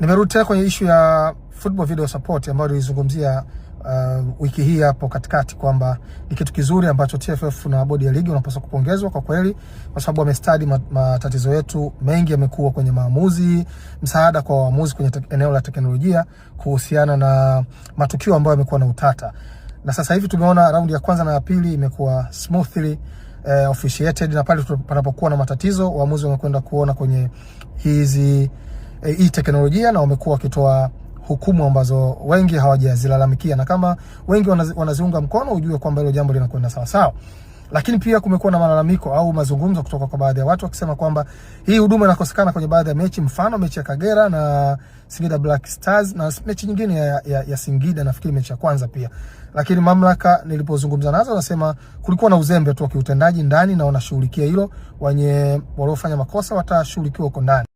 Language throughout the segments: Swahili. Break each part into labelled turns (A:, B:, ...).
A: Nimerudi tena kwenye issue ya football video support ambayo nilizungumzia wiki hii hapo katikati kwamba ni kitu kizuri ambacho TFF na bodi ya ligi wanapaswa kupongezwa kwa kweli, kwa sababu wamestadi matatizo yetu mengi yamekuwa kwenye maamuzi, msaada kwa waamuzi kwenye eneo la teknolojia kuhusiana na matukio ambayo yamekuwa na utata. Na sasa hivi tumeona raundi ya kwanza na ya pili imekuwa smoothly officiated, na pale panapokuwa na matatizo waamuzi wamekwenda kuona kwenye hii teknolojia na wamekuwa wakitoa hukumu ambazo wengi hawajazilalamikia, na kama wengi wanaziunga mkono ujue kwamba hilo jambo linakwenda sawa sawa. Lakini pia kumekuwa na malalamiko au mazungumzo kutoka kwa baadhi ya watu wakisema kwamba hii huduma inakosekana kwenye baadhi ya mechi, mfano mechi ya Kagera na Singida Black Stars na mechi nyingine ya Singida, nafikiri mechi ya kwanza pia. Lakini mamlaka nilipozungumza nazo nasema kulikuwa na uzembe tu wa kiutendaji ndani na wanashughulikia hilo, wenye waliofanya makosa watashughulikiwa huko ndani.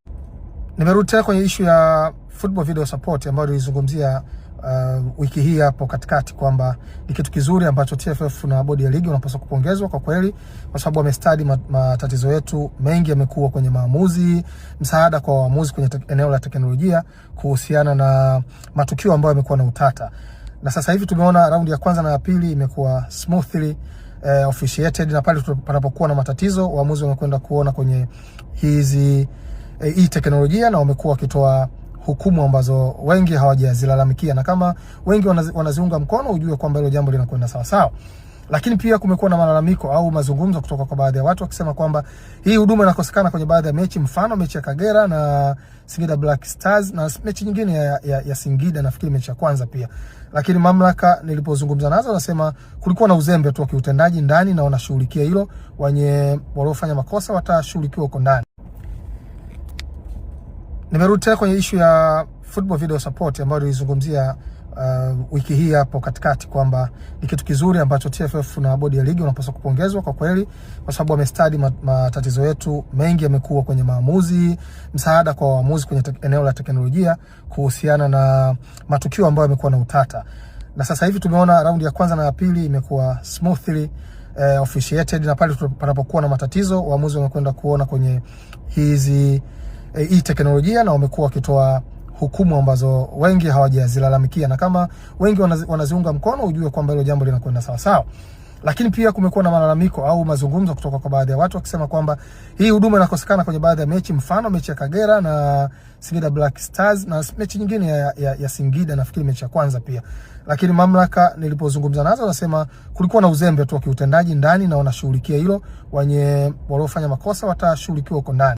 A: Nimerudi tena kwenye issue ya football video support ambayo nilizungumzia wiki hii hapo katikati kwamba ni kitu kizuri ambacho TFF na bodi ya ligi wanapaswa kupongezwa kwa kweli, kwa sababu wamestadi matatizo yetu mengi yamekuwa kwenye maamuzi, msaada kwa waamuzi kwenye eneo la teknolojia kuhusiana na matukio ambayo yamekuwa na utata. Na sasa hivi tumeona raundi ya kwanza na ya pili imekuwa smoothly officiated, na pale panapokuwa na matatizo waamuzi wamekwenda kuona kwenye hii teknolojia na wamekuwa wakitoa hukumu ambazo wengi hawajazilalamikia, na kama wengi wanaziunga mkono ujue kwamba hilo jambo linakwenda sawa sawa. Lakini pia kumekuwa na malalamiko au mazungumzo kutoka kwa baadhi ya watu wakisema kwamba hii huduma inakosekana kwenye baadhi ya mechi, mfano mechi ya Kagera na Singida Black Stars na mechi nyingine ya Singida, nafikiri mechi ya kwanza pia. Lakini mamlaka nilipozungumza nazo nasema kulikuwa na uzembe tu wa kiutendaji ndani na wanashughulikia hilo, wenye waliofanya makosa watashughulikiwa huko ndani. Nimerudi tena kwenye issue ya football video support ambayo nilizungumzia wiki hii hapo katikati kwamba ni kitu kizuri ambacho TFF na bodi ya ligi wanapaswa kupongezwa kwa kweli, kwa sababu wamestadi matatizo yetu mengi yamekuwa kwenye maamuzi, msaada kwa waamuzi kwenye eneo la teknolojia kuhusiana na matukio ambayo yamekuwa na utata. Na sasa hivi tumeona raundi ya kwanza na ya pili imekuwa smoothly officiated, na pale panapokuwa na matatizo waamuzi wamekwenda kuona kwenye hii teknolojia na wamekuwa wakitoa hukumu ambazo wengi hawajazilalamikia, na kama wengi wanaziunga mkono ujue kwamba hilo jambo linakwenda sawa sawa. Lakini pia kumekuwa na malalamiko au mazungumzo kutoka kwa baadhi ya watu wakisema kwamba hii huduma inakosekana kwenye baadhi ya mechi, mfano mechi ya Kagera na Singida Black Stars na mechi nyingine ya Singida, nafikiri mechi ya kwanza pia. Lakini mamlaka nilipozungumza nazo nasema kulikuwa na uzembe tu wa kiutendaji ndani na wanashughulikia hilo, wenye waliofanya makosa watashughulikiwa huko ndani.